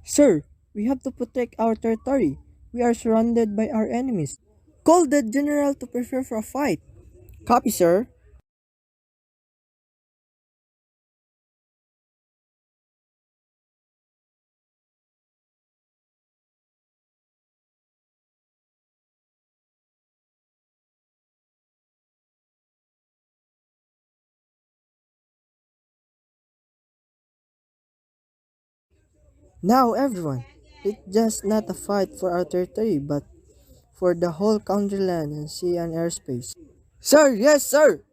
Sir, we have to protect our territory. We are surrounded by our enemies. Call the general to prepare for a fight. Copy, sir. Now, everyone, it's just not a fight for our territory, but for the whole country land and sea and airspace. Sir, yes, sir.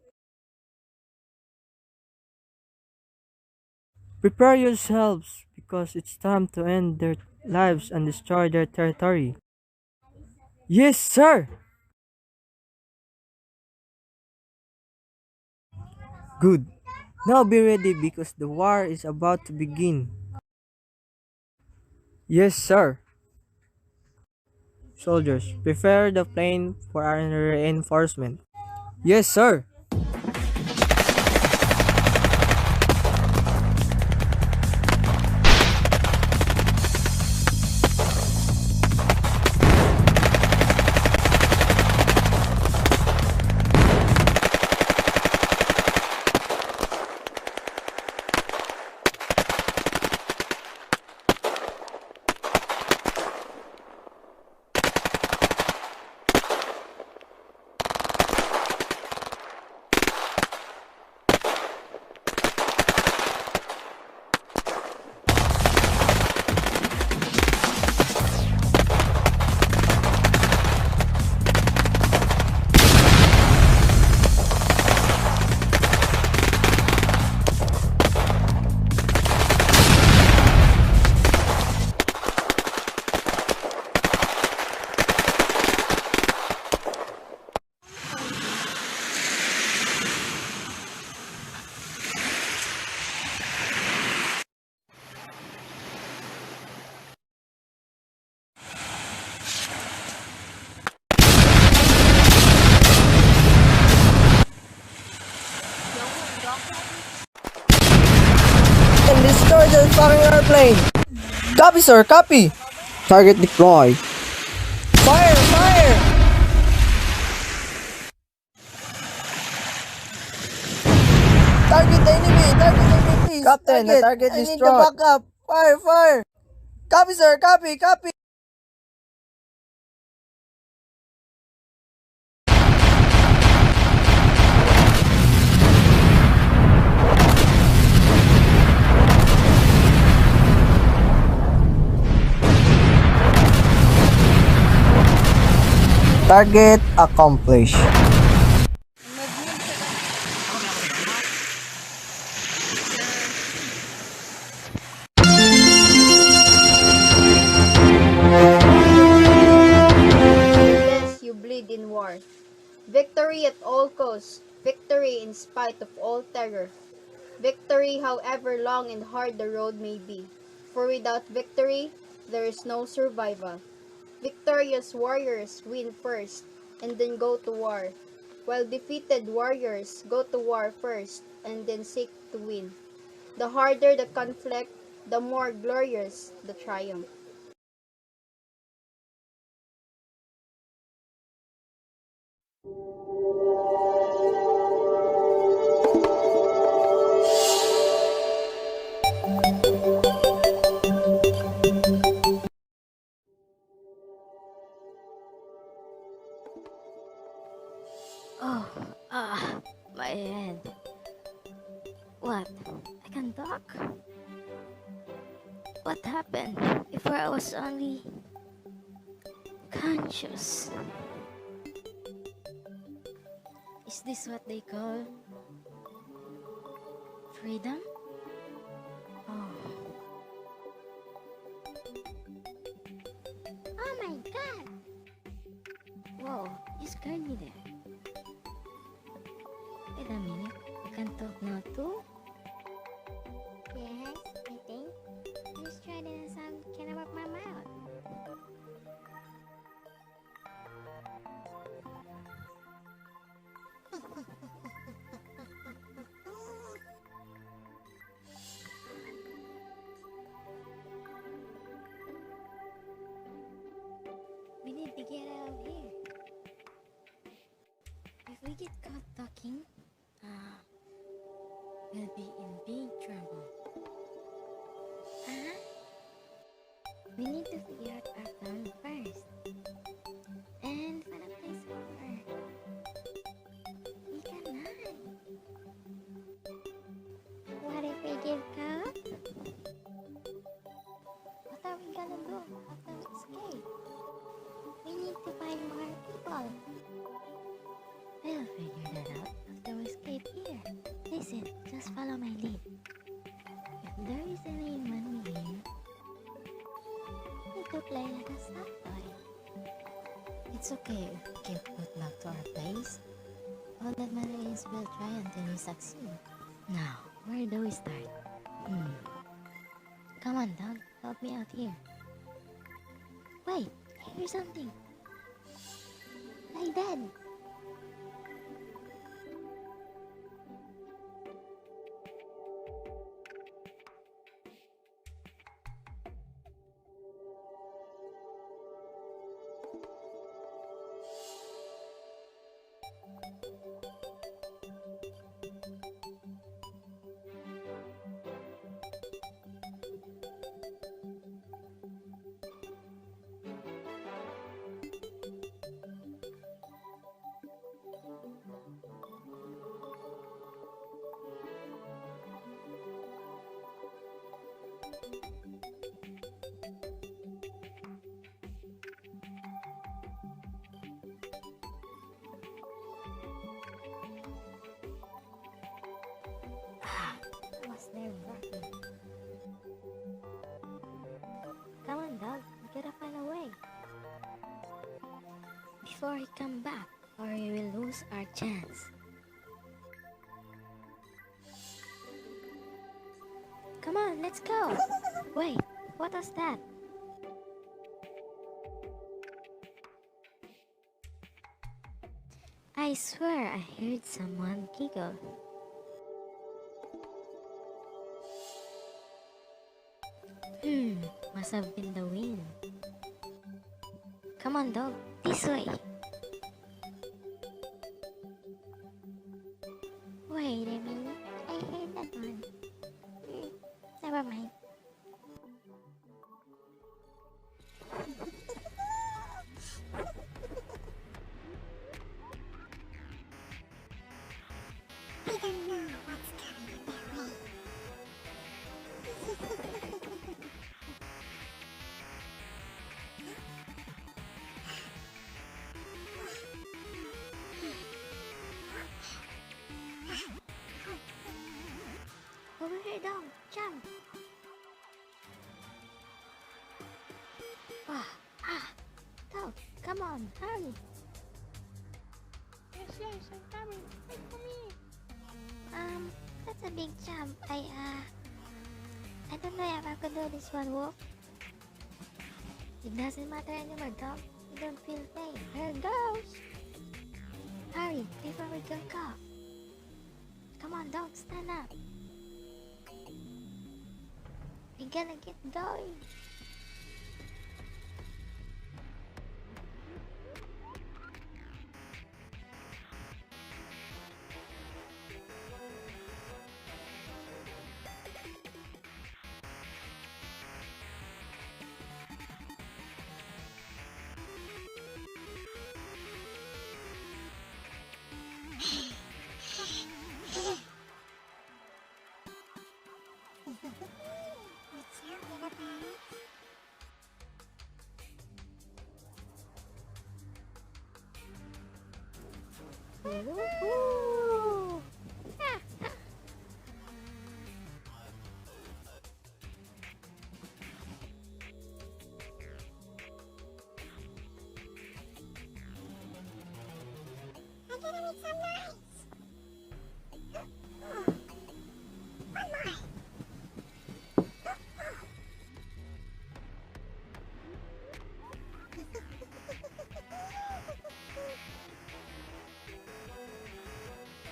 Prepare yourselves because it's time to end their lives and destroy their territory. Yes, sir. Good. Now be ready because the war is about to begin. Yes, sir. Soldiers, prepare the plane for our reinforcement. Yes, sir. And destroy the fucking airplane. Copy, sir. Copy. Target deploy. Fire! Fire! Target the enemy! Target the enemy, please! Captain, the target destroyed. I need the backup! Fire! Fire! Copy, sir! Copy! Copy! Target accomplished. Unless you bleed in war. Victory at all costs. Victory in spite of all terror. Victory however long and hard the road may be. For without victory, there is no survival. Victorious warriors win first and then go to war, while defeated warriors go to war first and then seek to win. The harder the conflict, the more glorious the triumph. Oh, my head. What? I can talk? What happened? Before I was only conscious. Is this what they call freedom? Oh. Oh my god! Whoa, you scared me there. Wait a minute, I can talk now too? Yes, I think. Just try to sound kind of up my mouth. we get caught talking, we'll be in big trouble. Huh? We need to figure out our plan first. And find a place for her. We cannot. What if we give up? What are we gonna do after we escape? We need to find more people. We'll figure that out after we escape here. Listen, just follow my lead. If there is anyone here, we need to play like a soft boy. It's okay if we get put back to our place. All that matters is we'll try until we succeed. Now, where do we start? Come on, dog. Help me out here. Wait, here's something. Like that. That was nerve-wracking. Come on, dog. We gotta find a way. Before he come back, or we will lose our chance. Come on, let's go. Wait, what was that? I swear I heard someone giggle. Must have been the wind. Come on, dog, this way. Wait a minute, I heard that one. Never mind. I don't know what's coming their way. Over here, dog, jump. Dog, come on, hurry. Yes, I'm coming. Wait for me. That's a big jump. I don't know if I could do this one, Wolf. It doesn't matter anymore, dog. You don't feel pain. Here it goes. Hurry, before we get caught. Come on, dog, stand up. We gotta get going. Woohoo! I'm gonna make some noise. One more.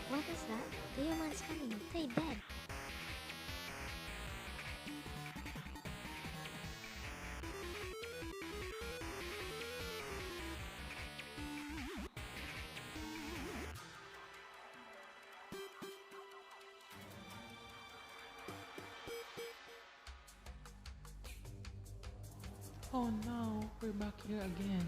What is that? The human's coming. Stay dead. Oh no, we're back here again.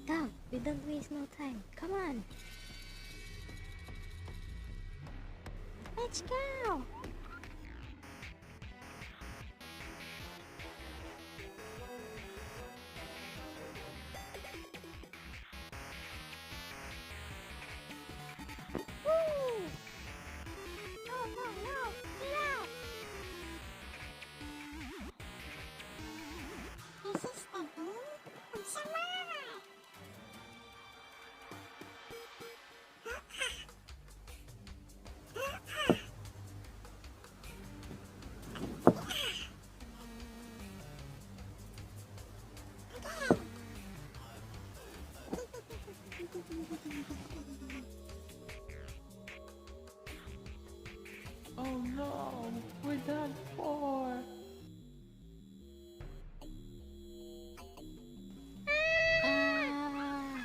Come, we don't waste no time. Come on. Let's go. Woo! No, no, no. Get out. This is the home of Samara. Oh no, we're done for. Ah.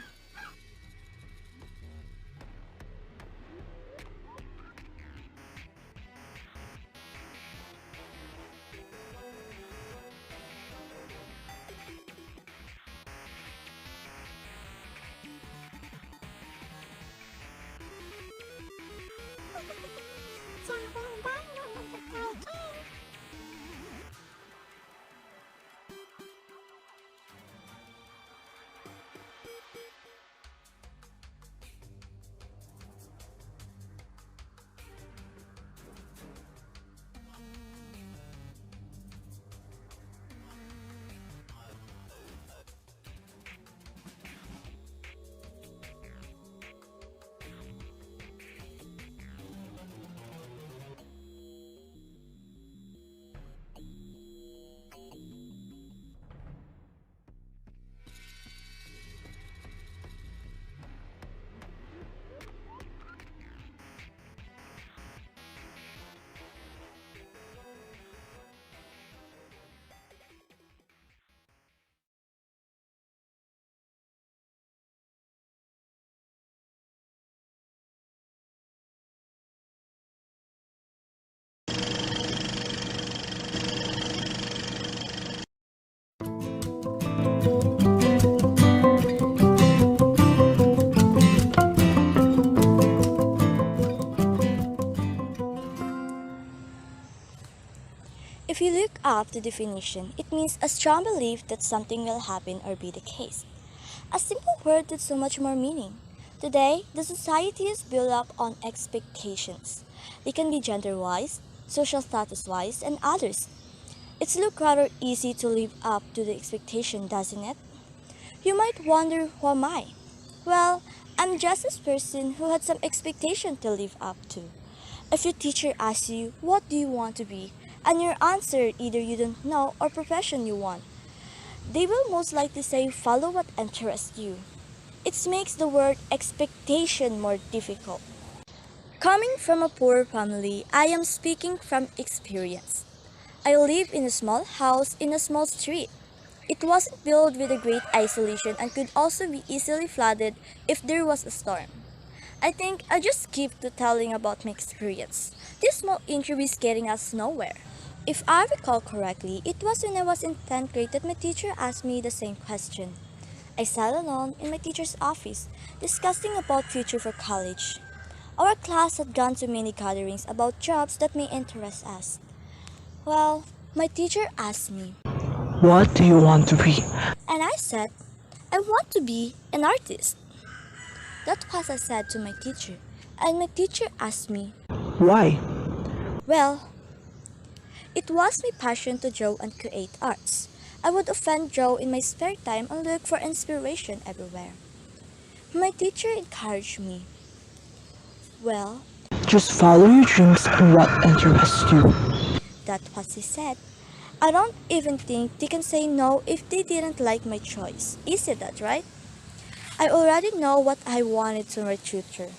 If you look up the definition, it means a strong belief that something will happen or be the case. A simple word with so much more meaning. Today, the society is built up on expectations. They can be gender-wise, social status-wise, and others. It's look rather easy to live up to the expectation, doesn't it? You might wonder, who am I? Well, I'm just this person who had some expectation to live up to. If your teacher asks you, what do you want to be? And your answer either you don't know or profession you want, they will most likely say follow what interests you. It makes the word expectation more difficult. Coming from a poor family, I am speaking from experience. I live in a small house in a small street. It wasn't built with a great isolation and could also be easily flooded if there was a storm. I think I just skip to telling about my experience. This small interview is getting us nowhere. If I recall correctly, it was when I was in 10th grade that my teacher asked me the same question. I sat alone in my teacher's office, discussing about future for college. Our class had gone to many gatherings about jobs that may interest us. Well, my teacher asked me, What do you want to be? and I said, I want to be an artist. That was I said to my teacher, and my teacher asked me, Why? well, it was my passion to draw and create arts. I would often draw in my spare time and look for inspiration everywhere. My teacher encouraged me. Well, Just follow your dreams and what interests you. that was he said. I don't even think they can say no if they didn't like my choice. Isn't that right? I already know what I wanted to my future.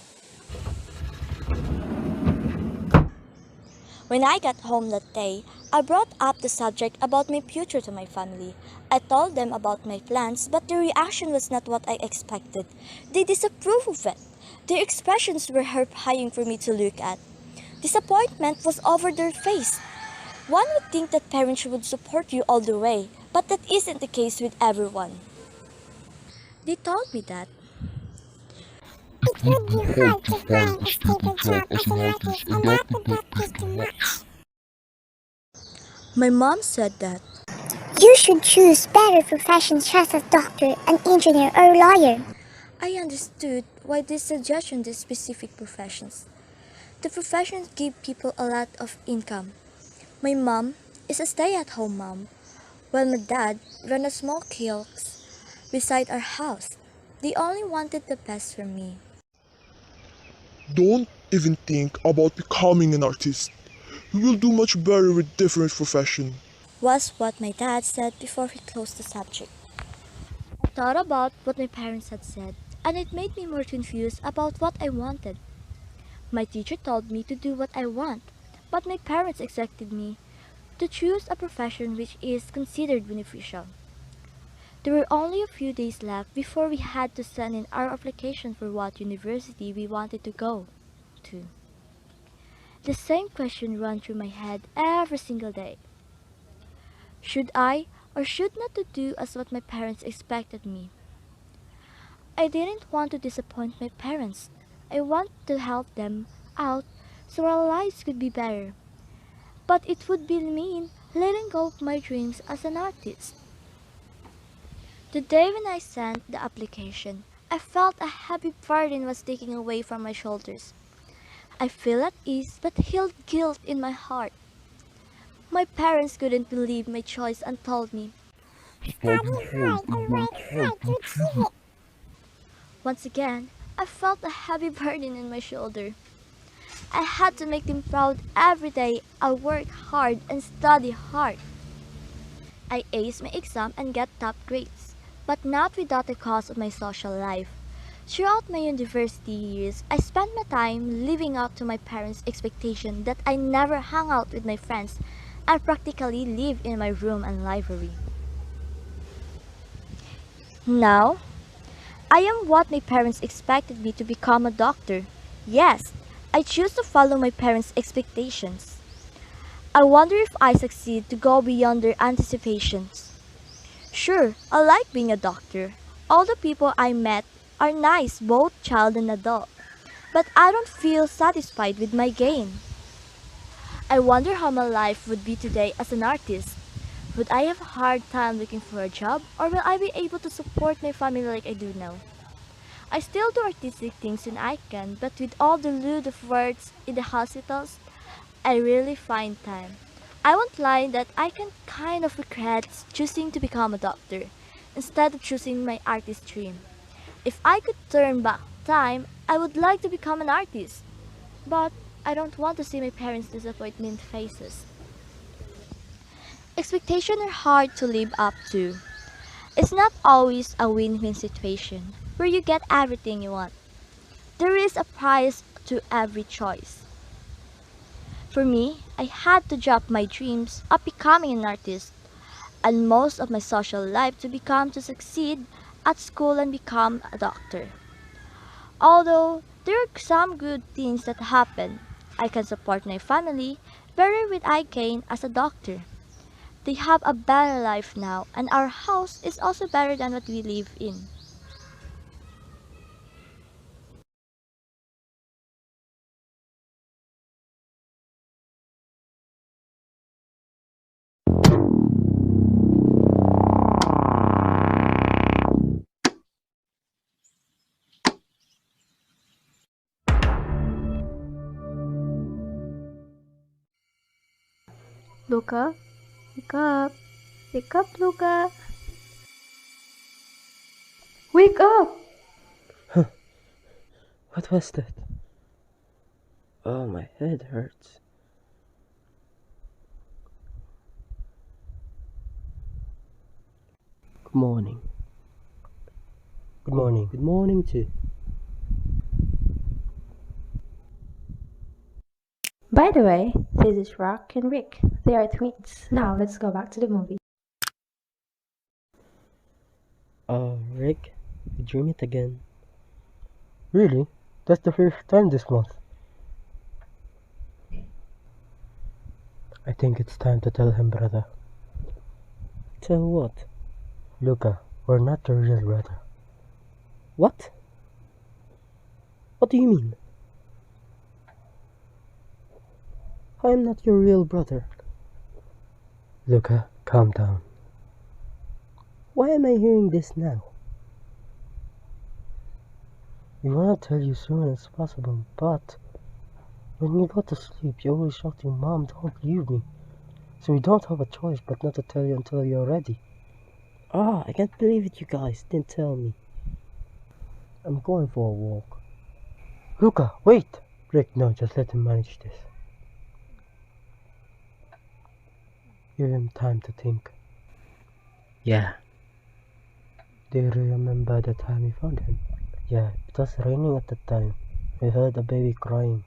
When I got home that day, I brought up the subject about my future to my family. I told them about my plans, but their reaction was not what I expected. They disapproved of it. Their expressions were horrifying for me to look at. Disappointment was over their face. One would think that parents would support you all the way, but that isn't the case with everyone. They told me that It would be hard to find a stable job as an artist and not to get paid too much. my mom said that You should choose better professions such as doctor, an engineer, or lawyer. I understood why they suggested these specific professions. The professions give people a lot of income. My mom is a stay-at-home mom, while my dad ran a small kiosk beside our house. They only wanted the best for me. Don't even think about becoming an artist. You will do much better with different profession. Was what my dad said before he closed the subject. I thought about what my parents had said, and it made me more confused about what I wanted. My teacher told me to do what I want, but my parents expected me to choose a profession which is considered beneficial. There were only a few days left before we had to send in our application for what university we wanted to go to. The same question ran through my head every single day. Should I or should not to do as what my parents expected me? I didn't want to disappoint my parents. I wanted to help them out so our lives could be better. But it would be mean letting go of my dreams as an artist. The day when I sent the application, I felt a heavy burden was taken away from my shoulders. I feel at ease but held guilt in my heart. My parents couldn't believe my choice and told me, Study hard and work hard to achieve it. once again, I felt a heavy burden in my shoulder. I had to make them proud every day. I worked hard and studied hard. I aced my exam and got top grades, but not without the cost of my social life. Throughout my university years, I spent my time living up to my parents' expectation that I never hung out with my friends and practically lived in my room and library. Now, I am what my parents expected me to become a doctor. Yes, I choose to follow my parents' expectations. I wonder if I succeed to go beyond their anticipations. Sure, I like being a doctor. All the people I met are nice, both child and adult. But I don't feel satisfied with my gain. I wonder how my life would be today as an artist. Would I have a hard time looking for a job, or will I be able to support my family like I do now? I still do artistic things when I can, but with all the load of works in the hospitals, I really find time. I won't lie that I can kind of regret choosing to become a doctor instead of choosing my artist dream. If I could turn back time, I would like to become an artist. But I don't want to see my parents' disappointment faces. Expectations are hard to live up to. It's not always a win-win situation where you get everything you want. There is a price to every choice. For me, I had to drop my dreams of becoming an artist and most of my social life to succeed at school and become a doctor. Although there are some good things that happen, I can support my family better with I gain as a doctor. They have a better life now and our house is also better than what we live in. Luca, wake up. Wake up, Luca. Wake up! What was that? Oh, my head hurts. Good morning. Good morning. Good morning too. By the way, this is Rock and Rick. They are twins. Now let's go back to the movie. Rick, we dream it again. Really? That's the first time this month. I think it's time to tell him, brother. Tell what? Luca, we're not your real brother. What? What do you mean? I'm not your real brother. Luca, calm down. Why am I hearing this now? We want to tell you soon as possible, but when you go to sleep, you always shout your mom, don't believe me. So we don't have a choice but not to tell you until you're ready. I can't believe it, you guys didn't tell me. I'm going for a walk. Luca, wait! Rick, no, just let him manage this. Give him time to think. Yeah. Do you remember the time we found him? Yeah, it was raining at the time. We heard a baby crying.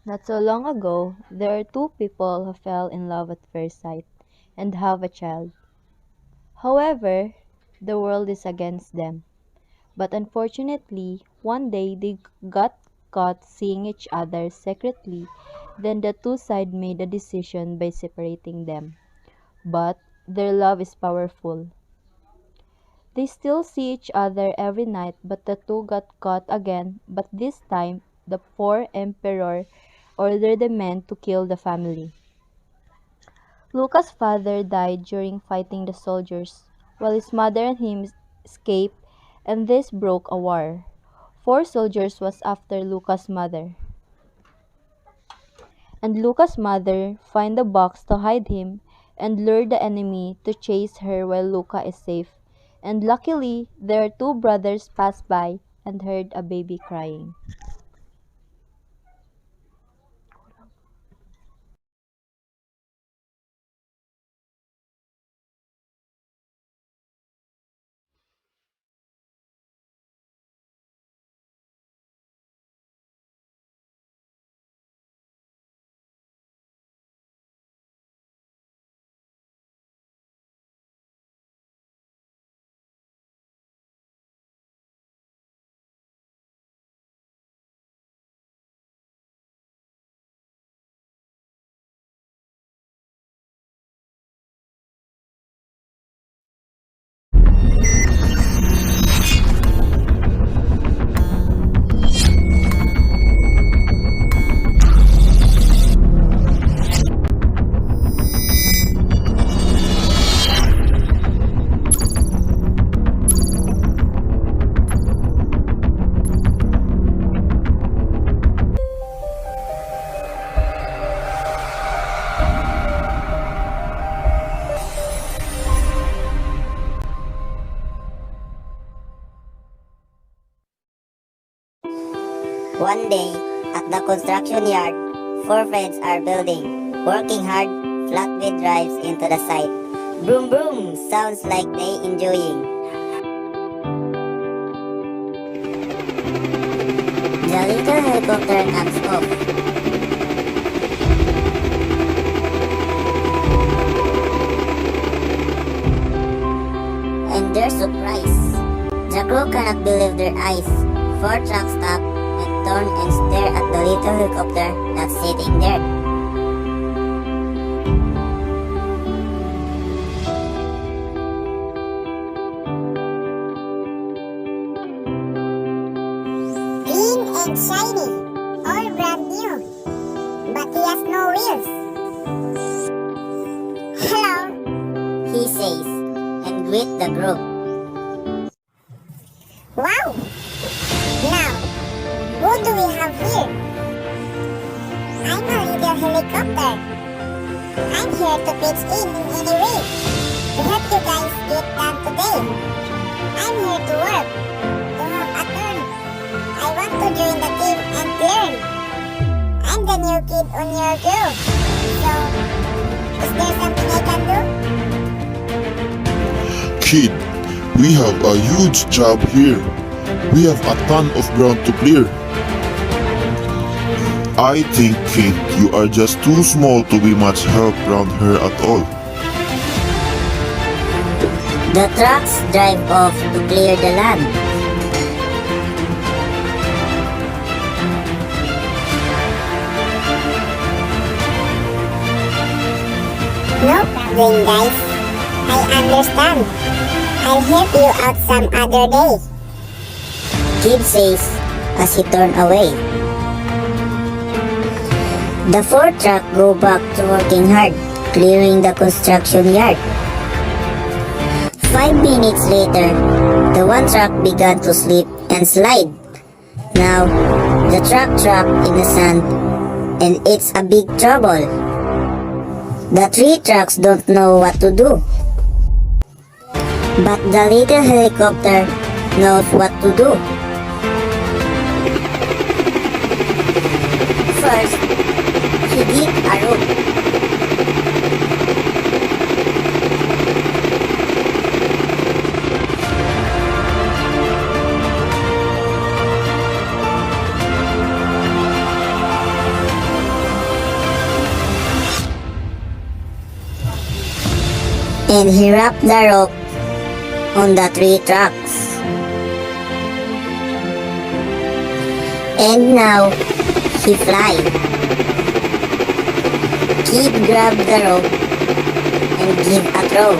Not so long ago, there are two people who fell in love at first sight and have a child. However, the world is against them. But unfortunately, one day they got caught seeing each other secretly. Then the two sides made a decision by separating them. But their love is powerful. They still see each other every night, but the two got caught again. But this time, the poor emperor ordered the men to kill the family. Luca's father died during fighting the soldiers, while his mother and him escaped, and this broke a war. Four soldiers was after Luca's mother, and Luca's mother find the box to hide him and lure the enemy to chase her while Luca is safe. And luckily, their two brothers passed by and heard a baby crying. One day, at the construction yard, four friends are building, working hard, flatbed drives into the site. Broom broom sounds like they enjoying. The little helicopter comes off. And their surprise. The crew cannot believe their eyes. Four trucks stop and turn and stare at the little helicopter that's sitting there. Clean and shiny, all brand new, but he has no wheels. Hello, he says, and greet the group. Wow! Now, who do we have here? I'm a little helicopter. I'm here to pitch in any way to help you guys get done today. I'm here to work, to have a turn. I want to join the team and learn. I'm the new kid on your group. So, is there something I can do? Kid, we have a huge job here. We have a ton of ground to clear. I think, kid, you are just too small to be much help around her at all. The trucks drive off to clear the land. No problem, guys. I understand. I'll help you out some other day. Kid says as he turned away. The four truck go back to working hard, clearing the construction yard. 5 minutes later, the one truck began to slip and slide. Now, the truck trapped in the sand, and it's a big trouble. The 3 trucks don't know what to do. But the little helicopter knows what to do. First, he did a rope. And he wrapped the rope on the 3 trucks. And now, he fly. Kid grabbed the rope and give a throw.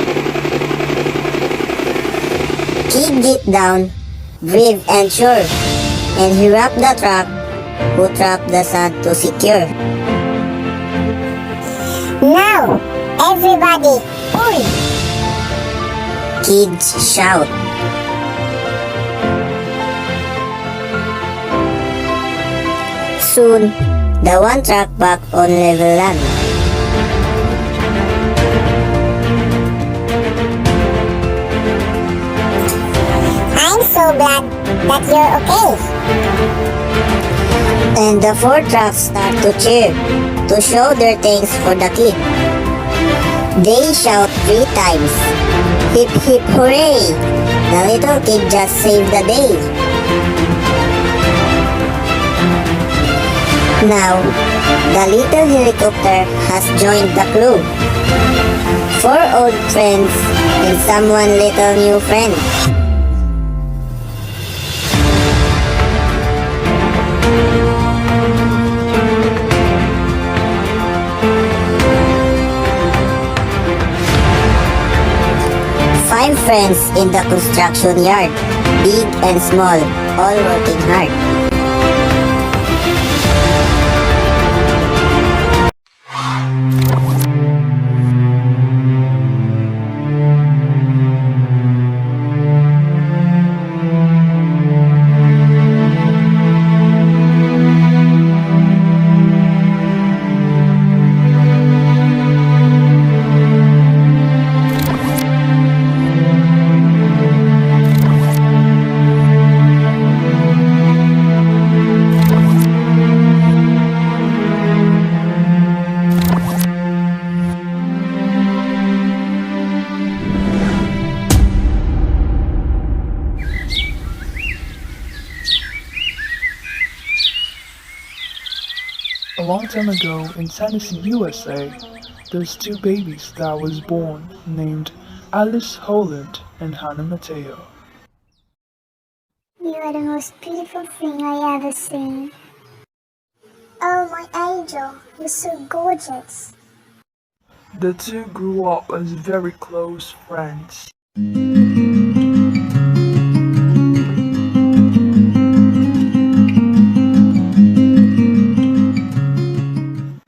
Kid get down, brave and sure, and he wrapped the truck, who trapped the sand to secure. Now, everybody, pull! Kids shout. Soon, the one truck back on level land. I'm so glad that you're okay. And the 4 trucks start to cheer, to show their thanks for the kid. They shout 3 times. Hip hip hooray! The little kid just saved the day. Now, the little helicopter has joined the crew. 4 old friends and someone little new friend. Five friends in the construction yard, big and small, all working hard. A long time ago in Tennessee, USA, there's 2 babies that was born named Alice Holland and Hannah Mateo. You are the most beautiful thing I ever seen. Oh, my angel, you're so gorgeous. The 2 grew up as very close friends.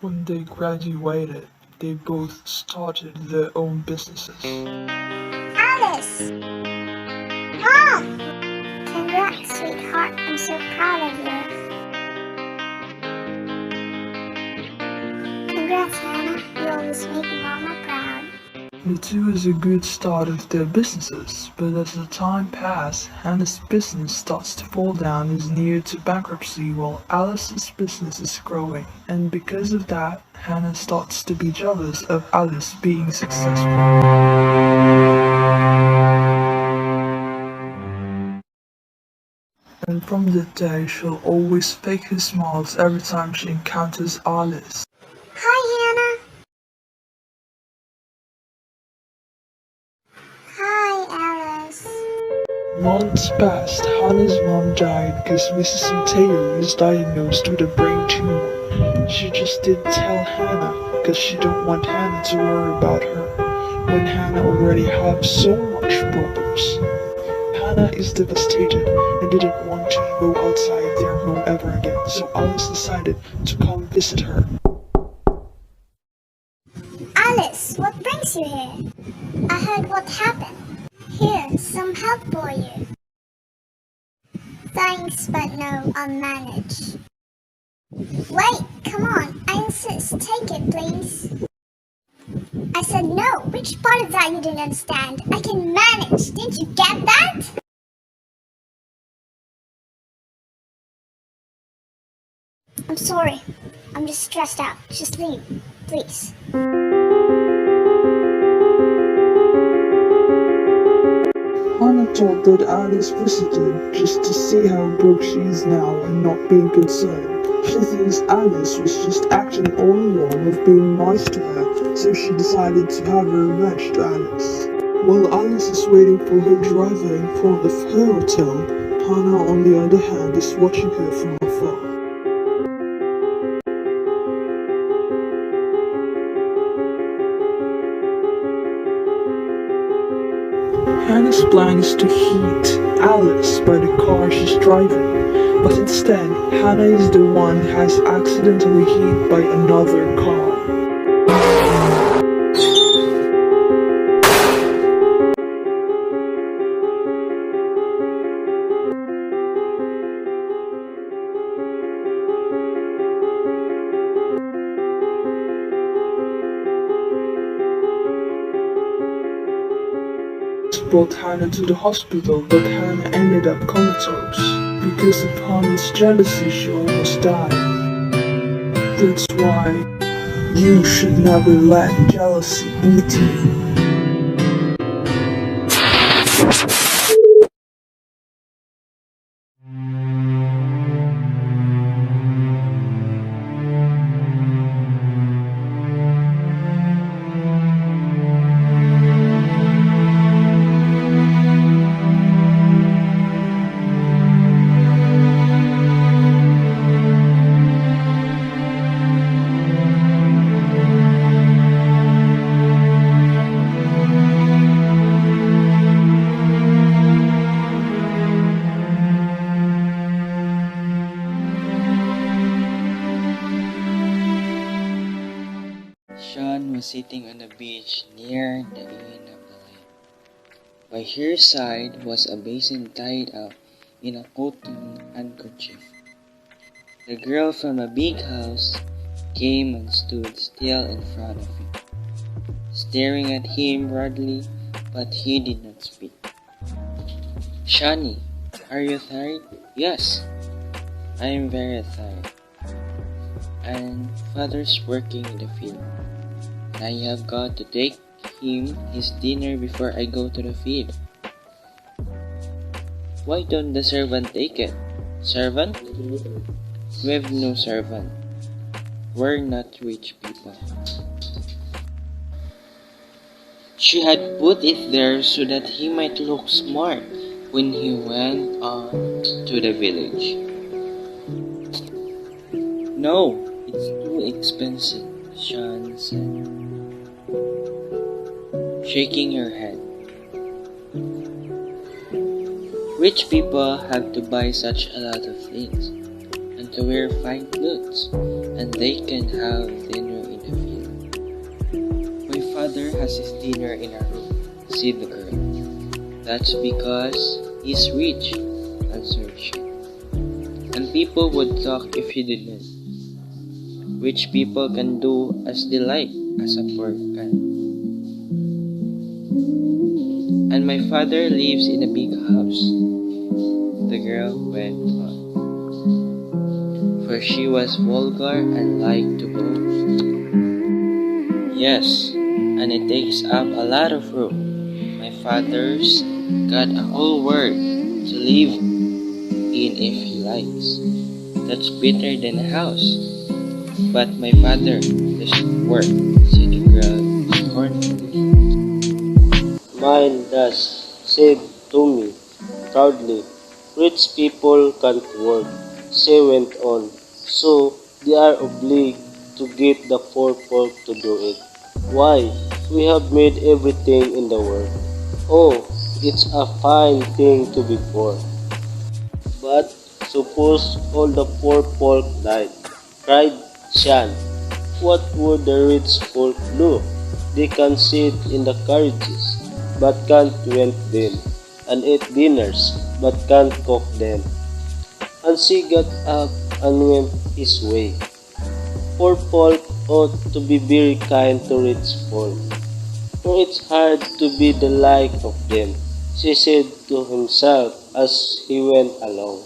When they graduated, they both started their own businesses. Alice! Mom! Congrats, sweetheart. I'm so proud of you. Congrats, Hannah. You always make Mama proud. The 2 is a good start of their businesses, but as the time passes, Hannah's business starts to fall down and is near to bankruptcy while Alice's business is growing, and because of that, Hannah starts to be jealous of Alice being successful. and from that day she'll always fake her smiles every time she encounters Alice. Hi, Hannah. Hi, Alice. Months passed. Hannah's mom died because Mrs. Mateo was diagnosed with a brain tumor. She just didn't tell Hannah because she don't want Hannah to worry about her when Hannah already have so much problems. Hannah is devastated and didn't want to go outside their home ever again, so Alice decided to come visit her. Alice, what brings you here? I heard what happened. Here, some help for you. Thanks, but no, I'll manage. Wait, come on, I insist. Take it, please. I said no. Which part of that you didn't understand? I can manage. Didn't you get that? I'm sorry. I'm just stressed out. Just leave, please. Hannah thought that Alice visited just to see how broke she is now and not being concerned. She thinks Alice was just acting all along of being nice to her, so she decided to have her revenge to Alice. While Alice is waiting for her driver in front of her hotel, Hannah on the other hand is watching her from afar. Hannah's plan is to hit Alice by the car she's driving, but instead, Hannah is the one who has accidentally hit by another car. Brought Hannah to the hospital, but Hannah ended up comatose. Because of Hannah's jealousy, she almost died. That's why you should never let jealousy eat you. Sean was sitting on the beach near the end of the lake. By her side was a basin tied up in a cotton handkerchief. The girl from a big house came and stood still in front of him, staring at him broadly, but he did not speak. "Shani, are you tired?" "Yes, I am very tired. And father's working in the field. I have got to take him his dinner before I go to the field." "Why don't the servant take it?" "Servant? We've no servant. We're not rich people." She had put it there so that he might look smart when he went on to the village. "No, it's too expensive," Sean said, shaking her head. "Rich people have to buy such a lot of things, and to wear fine clothes, and they can have dinner in the field." "My father has his dinner in our room," said the girl. "That's because he's rich," answered she. "And people would talk if he didn't. Rich people can do as they like, as a poor can. And my father lives in a big house," the girl went on, for she was vulgar and liked to boast. "Yes, and it takes up a lot of room. My father's got a whole world to live in if he likes. That's better than a house. But my father doesn't work, said the girl scornfully. Mine does, said Tommy proudly. Rich people can't work, she went on, so they are obliged to get the poor folk to do it. Why, we have made everything in the world. Oh, it's a fine thing to be poor. But suppose all the poor folk died, cried Shan. What would the rich folk do? They can sit in the carriages, but can't rent them, and eat dinners, but can't cook them. And she got up and went his way. Poor folk ought to be very kind to rich folk, for it's hard to be the like of them, she said to himself as he went along.